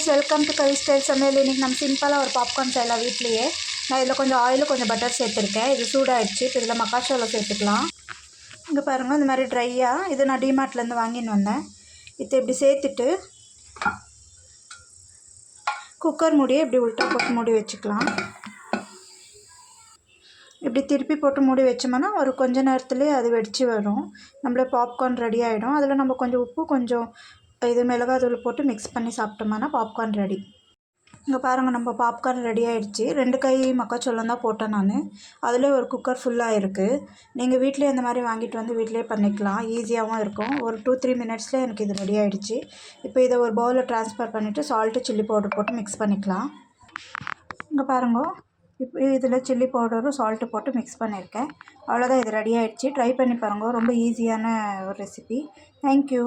Welcome to Kavi style சமையல். இன்றைக்கி நம்ம சிம்பிளாக ஒரு பாப்கார்ன் செய்யலாம் வீட்லேயே. நான் இதில் கொஞ்சம் ஆயிலும் கொஞ்சம் பட்டர் சேர்த்துருக்கேன். இது சூடாகிடுச்சு. இப்போ இதில் மக்காச்சோளம் சேர்த்துக்கலாம். இங்கே பாருங்கள், இந்த மாதிரி ட்ரையாக இது நான் டிமார்ட்லேருந்து வாங்கின்னு வந்தேன். இது இப்படி சேர்த்துட்டு குக்கர் மூடியை இப்படி உள்ட்டா போட்டு மூடி வச்சுக்கலாம். இப்படி திருப்பி போட்டு மூடி வச்சோம்னா ஒரு கொஞ்ச நேரத்துலேயே அது வெடித்து வரும். நம்மளே பாப்கார்ன் ரெடி ஆகிடும். அதில் நம்ம கொஞ்சம் உப்பு கொஞ்சம் இது மிளகாத்தூள் போட்டு மிக்ஸ் பண்ணி சாப்பிட்டோம்னா பாப்கார்ன் ரெடி. இங்கே பாருங்கள், நம்ம பாப்கார்ன் ரெடி ஆகிடுச்சு. 2 கை மக்காச்சோளம் தான் போட்டேன் நான். அதில் ஒரு குக்கர் ஃபுல்லாக இருக்குது. நீங்கள் வீட்டிலே இந்த மாதிரி வாங்கிட்டு வந்து வீட்டிலே பண்ணிக்கலாம். ஈஸியாகவும் இருக்கும். ஒரு 2-3 மினிட்ஸில் எனக்கு இது ரெடி ஆகிடுச்சு. இப்போ இதை ஒரு பவுலில் ட்ரான்ஸ்ஃபர் பண்ணிவிட்டு சால்ட்டு சில்லி பவுடர் போட்டு மிக்ஸ் பண்ணிக்கலாம். இங்கே பாருங்க, இப்போ இதில் சில்லி பவுடரும் சால்ட்டு போட்டு மிக்ஸ் பண்ணியிருக்கேன். அவ்வளோதான், இது ரெடி ஆகிடுச்சு. ட்ரை பண்ணி பாருங்கள். ரொம்ப ஈஸியான ஒரு ரெசிபி. தேங்க்யூ.